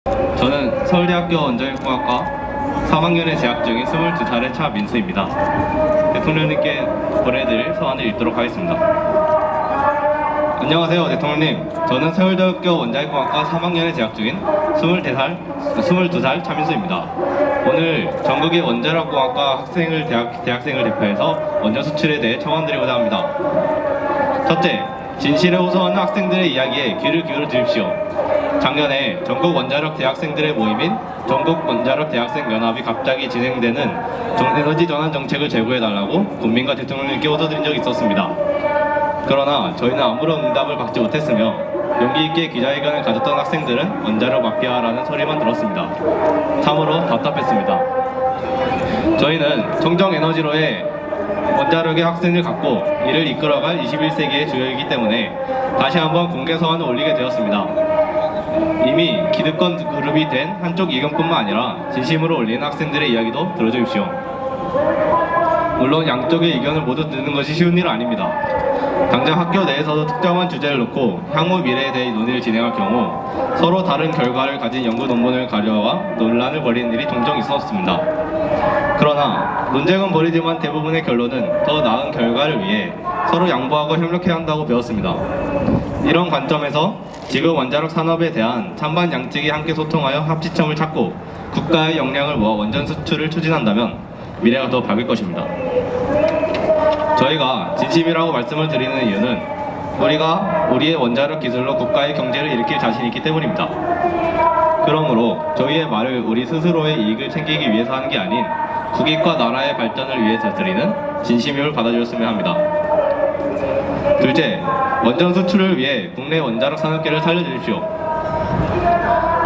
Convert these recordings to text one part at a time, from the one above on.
저는 서울대학교 원자력공학과 3학년에 재학 중인 22살의 차민수입니다. 대통령님께 보내드릴 서한을 읽도록 하겠습니다. 안녕하세요, 대통령님. 저는 서울대학교 원자력공학과 3학년에 재학 중인 22살 차민수입니다. 오늘 전국의 원자력공학과 대학생을 대표해서 원전 수출에 대해 청원드리고자 합니다. 첫째, 진실에 호소하는 학생들의 이야기에 귀를 기울여 주십시오. 작년에 전국 원자력 대학생들의 모임인 전국 원자력 대학생 연합이 갑자기 진행되는 에너지 전환 정책을 제고해달라고 국민과 대통령님께 호소드린 적이 있었습니다. 그러나 저희는 아무런 응답을 받지 못했으며 용기 있게 기자회견을 가졌던 학생들은 원자력 마피아라는 소리만 들었습니다. 참으로 답답했습니다. 저희는 청정에너지로의 원자력의 학생을 갖고 이를 이끌어갈 21세기의 주역이기 때문에 다시 한번 공개 서한을 올리게 되었습니다. 이미 기득권 그룹이 된 한쪽 의견뿐만 아니라 진심으로 올리는 학생들의 이야기도 들어주십시오. 물론 양쪽의 의견을 모두 듣는 것이 쉬운 일은 아닙니다. 당장 학교 내에서도 특정한 주제를 놓고 향후 미래에 대해 논의를 진행할 경우 서로 다른 결과를 가진 연구 논문을 가져와 논란을 벌이는 일이 종종 있었습니다. 그러나 논쟁은 벌이지만 대부분의 결론은 더 나은 결과를 위해 서로 양보하고 협력해야 한다고 배웠습니다. 이런 관점에서 지금 원자력 산업에 대한 찬반 양측이 함께 소통하여 합치점을 찾고 국가의 역량을 모아 원전 수출을 추진한다면 미래가 더 밝을 것입니다. 저희가 진심이라고 말씀을 드리는 이유는 우리가 우리의 원자력 기술로 국가의 경제를 일으킬 자신이 있기 때문입니다. 그러므로 저희의 말을 우리 스스로의 이익을 챙기기 위해서 하는 게 아닌 국익과 나라의 발전을 위해서 드리는 진심임을 받아주셨으면 합니다. 둘째, 원전 수출을 위해 국내 원자력 산업계를 살려주십시오.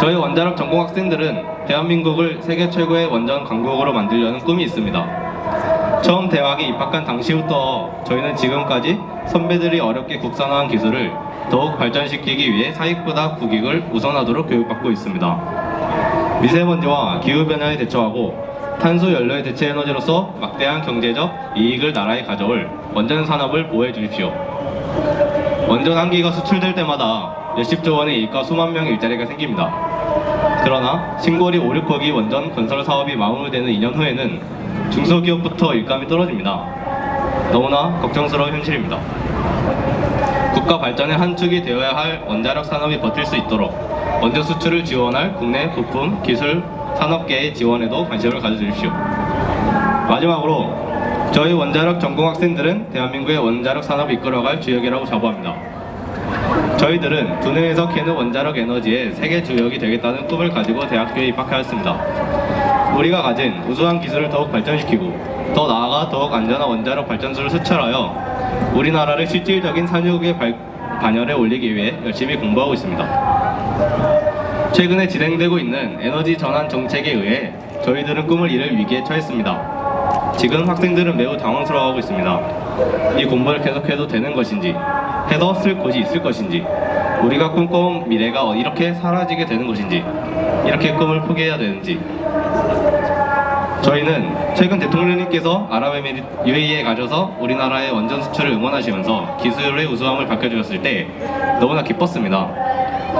저희 원자력 전공 학생들은 대한민국을 세계 최고의 원전 강국으로 만들려는 꿈이 있습니다. 처음 대학에 입학한 당시부터 저희는 지금까지 선배들이 어렵게 국산화한 기술을 더욱 발전시키기 위해 사익보다 국익을 우선하도록 교육받고 있습니다. 미세먼지와 기후변화에 대처하고 탄소 연료의 대체 에너지로서 막대한 경제적 이익을 나라에 가져올 원전 산업을 보호해 주십시오. 원전 한 기가 수출될 때마다 몇십조 원의 이익과 수만 명의 일자리가 생깁니다. 그러나 신고리 5, 6호기 원전 건설 사업이 마무리되는 2년 후에는 중소기업부터 일감이 떨어집니다. 너무나 걱정스러운 현실입니다. 국가 발전의 한 축이 되어야 할 원자력 산업이 버틸 수 있도록 원전 수출을 지원할 국내 부품, 기술, 산업계의 지원에도 관심을 가져주십시오. 마지막으로 저희 원자력 전공 학생들은 대한민국의 원자력 산업을 이끌어갈 주역이라고 자부합니다. 저희들은 두뇌에서 캐는 원자력 에너지의 세계 주역이 되겠다는 꿈을 가지고 대학교에 입학하였습니다. 우리가 가진 우수한 기술을 더욱 발전시키고 더 나아가 더욱 안전한 원자력 발전소를 수출하여 우리나라를 실질적인 산업의 반열에 올리기 위해 열심히 공부하고 있습니다. 최근에 진행되고 있는 에너지 전환 정책에 의해 저희들은 꿈을 이룰 위기에 처했습니다. 지금 학생들은 매우 당황스러워하고 있습니다. 이 공부를 계속해도 되는 것인지, 해서 쓸 곳이 있을 것인지, 우리가 꿈꿔온 미래가 이렇게 사라지게 되는 것인지, 이렇게 꿈을 포기해야 되는지. 저희는 최근 대통령님께서 아랍에미리트 UAE에 가셔서 우리나라의 원전 수출을 응원하시면서 기술의 우수함을 밝혀주셨을 때 너무나 기뻤습니다.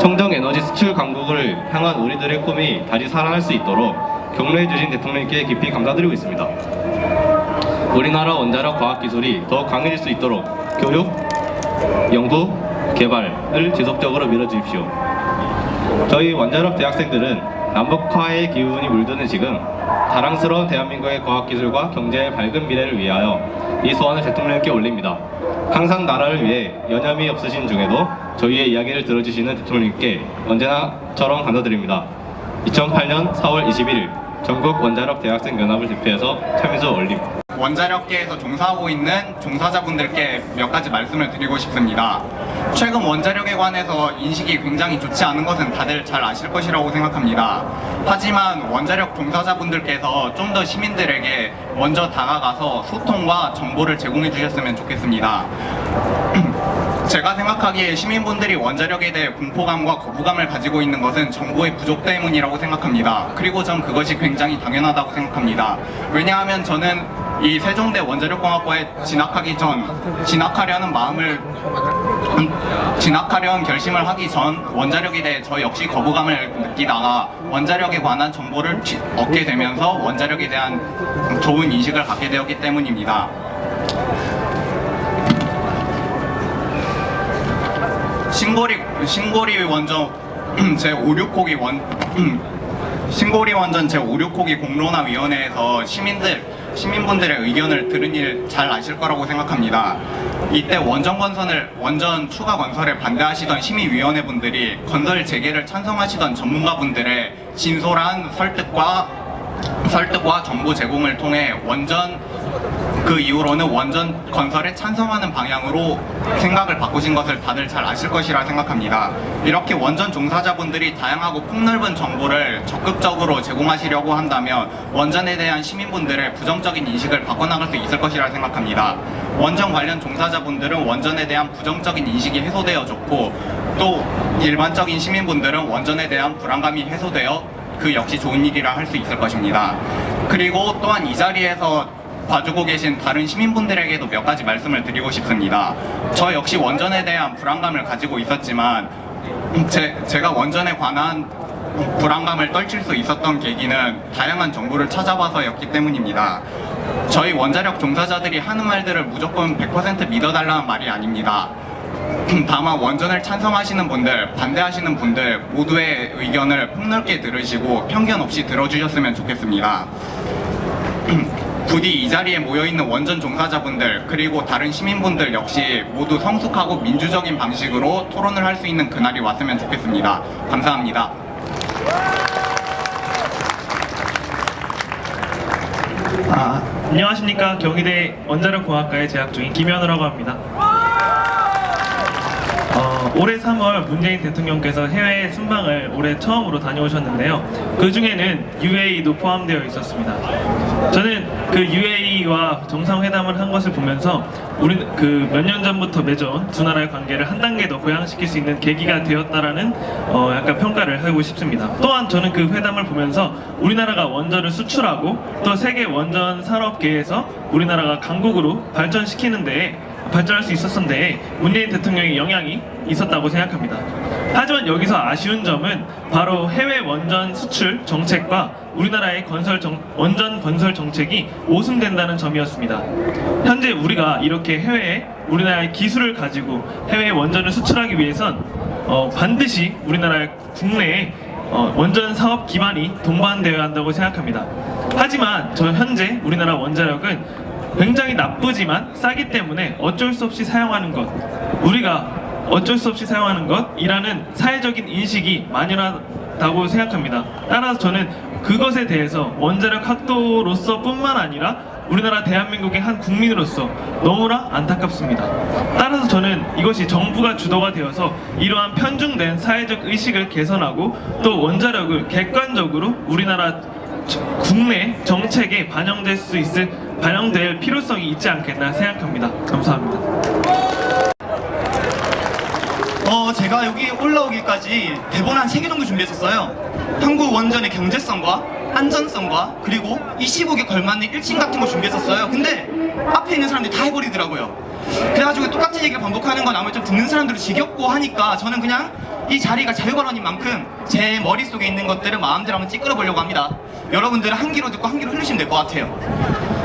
청정에너지 수출 강국을 향한 우리들의 꿈이 다시 살아날 수 있도록 격려해주신 대통령님께 깊이 감사드리고 있습니다. 우리나라 원자력 과학기술이 더욱 강해질 수 있도록 교육, 연구, 개발을 지속적으로 밀어주십시오. 저희 원자력 대학생들은 남북화의 기운이 물드는 지금 자랑스러운 대한민국의 과학기술과 경제의 밝은 미래를 위하여 이 소원을 대통령님께 올립니다. 항상 나라를 위해 여념이 없으신 중에도 저희의 이야기를 들어주시는 대통령님께 언제나처럼 감사드립니다. 2008년 4월 21일 전국 원자력 대학생 연합을 대표해서 차민수 올림. 원자력계에서 종사하고 있는 종사자분들께 몇 가지 말씀을 드리고 싶습니다. 최근 원자력에 관해서 인식이 굉장히 좋지 않은 것은 다들 잘 아실 것이라고 생각합니다. 하지만 원자력 종사자분들께서 좀 더 시민들에게 먼저 다가가서 소통과 정보를 제공해 주셨으면 좋겠습니다. 제가 생각하기에 시민분들이 원자력에 대해 공포감과 거부감을 가지고 있는 것은 정보의 부족 때문이라고 생각합니다. 그리고 전 그것이 굉장히 당연하다고 생각합니다. 왜냐하면 저는 이 세종대 원자력공학과에 진학하려는 결심을 하기 전 원자력에 대해 저 역시 거부감을 느끼다가 원자력에 관한 정보를 얻게 되면서 원자력에 대한 좋은 인식을 갖게 되었기 때문입니다. 신고리 원전 제56호기 신고리 원전 제56호기 공론화위원회에서 시민분들의 의견을 들은 일 잘 아실 거라고 생각합니다. 이때 원전 추가 건설에 반대하시던 심의위원회분들이 건설 재개를 찬성하시던 전문가분들의 진솔한 설득과 정보 제공을 통해 그 이후로는 원전 건설에 찬성하는 방향으로 생각을 바꾸신 것을 다들 잘 아실 것이라 생각합니다. 이렇게 원전 종사자분들이 다양하고 폭넓은 정보를 적극적으로 제공하시려고 한다면 원전에 대한 시민분들의 부정적인 인식을 바꿔나갈 수 있을 것이라 생각합니다. 원전 관련 종사자분들은 원전에 대한 부정적인 인식이 해소되어졌고 또 일반적인 시민분들은 원전에 대한 불안감이 해소되어 그 역시 좋은 일이라 할 수 있을 것입니다. 그리고 또한 이 자리에서 봐주고 계신 다른 시민분들에게도 몇 가지 말씀을 드리고 싶습니다. 저 역시 원전에 대한 불안감을 가지고 있었지만 제가 원전에 관한 불안감을 떨칠 수 있었던 계기는 다양한 정보를 찾아봐서였기 때문입니다. 저희 원자력 종사자들이 하는 말들을 무조건 100% 믿어달라는 말이 아닙니다. 다만 원전을 찬성하시는 분들, 반대하시는 분들 모두의 의견을 폭넓게 들으시고 편견 없이 들어주셨으면 좋겠습니다. 부디 이 자리에 모여있는 원전 종사자분들 그리고 다른 시민분들 역시 모두 성숙하고 민주적인 방식으로 토론을 할 수 있는 그날이 왔으면 좋겠습니다. 감사합니다. 안녕하십니까. 경희대 원자력공학과에 재학 중인 김현우라고 합니다. 올해 3월 문재인 대통령께서 해외 순방을 올해 처음으로 다녀오셨는데요. 그 중에는 UAE도 포함되어 있었습니다. 저는 그 UAE와 정상회담을 한 것을 보면서 우리 몇 년 전부터 맺어온 두 나라의 관계를 한 단계 더 고양시킬 수 있는 계기가 되었다라는 약간 평가를 하고 싶습니다. 또한 저는 그 회담을 보면서 우리나라가 원전을 수출하고 또 세계 원전 산업계에서 우리나라가 강국으로 발전할 수 있었는데 문재인 대통령의 영향이 있었다고 생각합니다. 하지만 여기서 아쉬운 점은 바로 해외 원전 수출 정책과 우리나라의 원전 건설 정책이 오승된다는 점이었습니다. 현재 우리가 이렇게 해외에 우리나라의 기술을 가지고 해외 원전을 수출하기 위해선 반드시 우리나라의 국내에 원전 사업 기반이 동반되어야 한다고 생각합니다. 하지만 현재 우리나라 원자력은 굉장히 나쁘지만 싸기 때문에 어쩔 수 없이 사용하는 것이라는 사회적인 인식이 만연하다고 생각합니다. 따라서 저는 그것에 대해서 원자력 학도로서 뿐만 아니라 우리나라 대한민국의 한 국민으로서 너무나 안타깝습니다. 따라서 저는 이것이 정부가 주도가 되어서 이러한 편중된 사회적 의식을 개선하고 또 원자력을 객관적으로 우리나라 국내 정책에 반영될 필요성이 있지 않겠나 생각합니다. 감사합니다. 제가 여기 올라오기까지 대본 한 3개 정도 준비했었어요. 한국 원전의 경제성과 안전성과 그리고 이 시국에 걸맞는 일침 같은 거 준비했었어요. 근데 앞에 있는 사람들이 다 해버리더라고요. 그래가지고 똑같은 얘기를 반복하는 건 아무래도 좀 듣는 사람들이 지겹고 하니까 저는 그냥 이 자리가 자유발언인 만큼 제 머릿속에 있는 것들을 마음대로 한번 찌끄러 보려고 합니다. 여러분들은 한 귀로 듣고 한 귀로 흘리시면 될 것 같아요.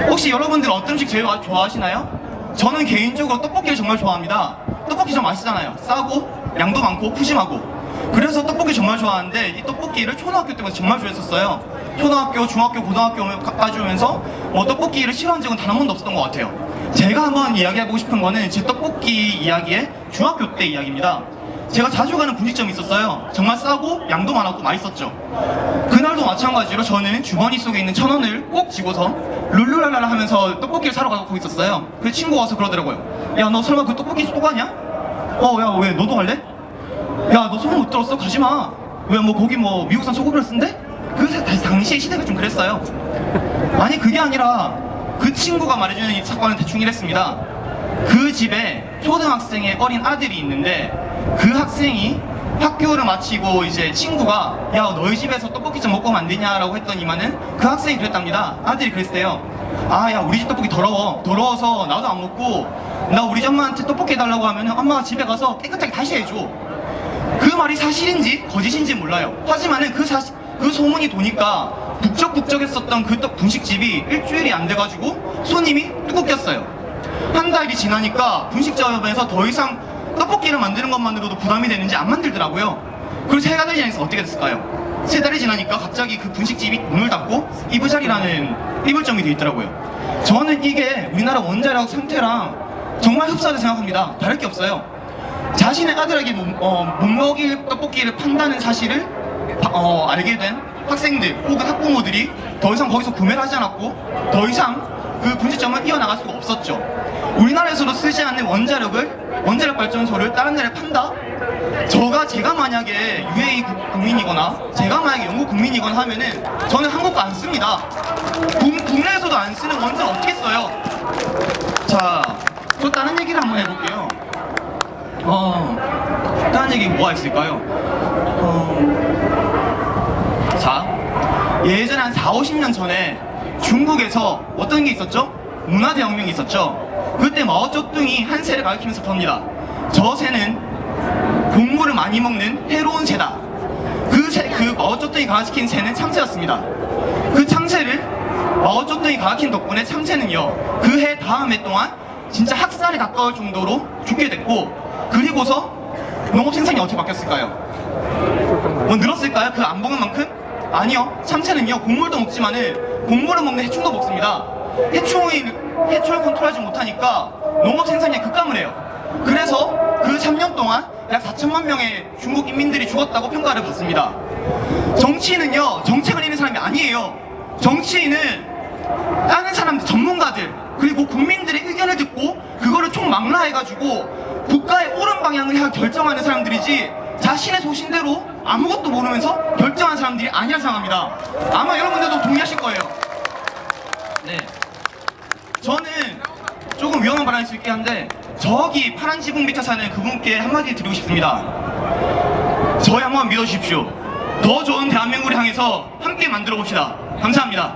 혹시 여러분들 어떤 음식 제일 좋아하시나요? 저는 개인적으로 떡볶이를 정말 좋아합니다. 떡볶이 좀 맛있잖아요. 싸고 양도 많고 푸짐하고. 그래서 떡볶이 정말 좋아하는데 이 떡볶이를 초등학교 때부터 정말 좋아했었어요. 초등학교, 중학교, 고등학교까지 오면서 떡볶이를 싫어한 적은 단 한 번도 없었던 것 같아요. 제가 한번 이야기해보고 싶은 거는 제 떡볶이 이야기의 중학교 때 이야기입니다. 제가 자주 가는 분식점이 있었어요. 정말 싸고 양도 많았고 맛있었죠. 그날도 마찬가지로 저는 주머니 속에 있는 1,000원을 꼭 쥐고서 룰루랄라 하면서 떡볶이를 사러 가고 있었어요. 그 친구가 와서 그러더라고요. 야, 너 설마 그 떡볶이 또 가냐? 야, 왜 너도 갈래? 야, 너 소문 못 들었어? 가지마. 왜 거기 미국산 소고기를 쓴대? 당시의 시대가 좀 그랬어요. 아니 그게 아니라 그 친구가 말해주는 이 사건은 대충 이랬습니다. 그 집에 초등학생의 어린 아들이 있는데 그 학생이 학교를 마치고 이제 친구가 야 너희 집에서 떡볶이 좀 먹고 가면 안 되냐라고 했더니만은 그 학생이 그랬답니다. 아들이 그랬대요. 아, 야, 우리 집 떡볶이 더러워서 나도 안 먹고 나 우리 엄마한테 떡볶이 해달라고 하면 엄마가 집에 가서 깨끗하게 다시 해줘. 그 말이 사실인지 거짓인지 몰라요. 하지만은 그 소문이 도니까 북적북적했었던 그 분식집이 일주일이 안 돼가지고 손님이 뚝 꼈어요. 한 달이 지나니까 분식점에서 더 이상 떡볶이를 만드는 것만으로도 부담이 되는지 안 만들더라고요. 그리고 세 달이 지나서 어떻게 됐을까요? 세 달이 지나니까 갑자기 그 분식집이 문을 닫고 이부자리라는 이불점이 돼 있더라고요. 저는 이게 우리나라 원자력 상태랑 정말 흡사하다고 생각합니다. 다를 게 없어요. 자신의 아들에게 못 먹일 떡볶이를 판다는 사실을 알게 된 학생들 혹은 학부모들이 더 이상 거기서 구매를 하지 않았고 더 이상 그 분식점을 이어나갈 수가 없었죠. 우리나라에서도 쓰지 않는 원자력 발전소를 다른 나라에 판다? 제가 만약에 UAE 국민이거나 제가 만약에 영국 국민이거나 하면은 저는 한국 거 안 씁니다. 국내에서도 안 쓰는 원자를 어떻게 써요? 자, 또 다른 얘기를 한번 해볼게요. 다른 얘기 뭐가 있을까요? 자, 예전에 한 40-50년 전에 중국에서 어떤 게 있었죠? 문화대혁명이 있었죠. 그때 마오쩌둥이 한 새를 가리키면서 그럽니다. 저 새는 곡물을 많이 먹는 해로운 새다. 그 마오쩌둥이 가리킨 새는 참새였습니다. 그 참새를 마오쩌둥이 가리킨 덕분에 참새는요, 그 해 다음 해 동안 진짜 학살에 가까울 정도로 죽게 됐고, 그리고서 농업 생산이 어떻게 바뀌었을까요? 뭐 늘었을까요? 그 안 먹은 만큼? 아니요. 참새는요, 곡물도 먹지만은 곡물을 먹는 해충도 먹습니다. 해충을 컨트롤하지 못하니까 농업 생산량이 급감을 해요. 그래서 그 3년 동안 약 4천만 명의 중국 인민들이 죽었다고 평가를 받습니다. 정치인은요, 정책을 내는 사람이 아니에요. 정치인은 다른 사람들, 전문가들, 그리고 국민들의 의견을 듣고 그거를 총망라해가지고 국가의 옳은 방향을 향해 결정하는 사람들이지, 자신의 소신대로 아무것도 모르면서 결정하는 사람들이 아니라 생각합니다. 아마 여러분들도 동의하실 거예요. 네. 저는 조금 위험한 발언일 수 있긴 한데, 저기 파란 지붕 밑에 사는 그분께 한마디 드리고 싶습니다. 저희 한번 믿어주십시오. 더 좋은 대한민국을 향해서 함께 만들어 봅시다. 감사합니다.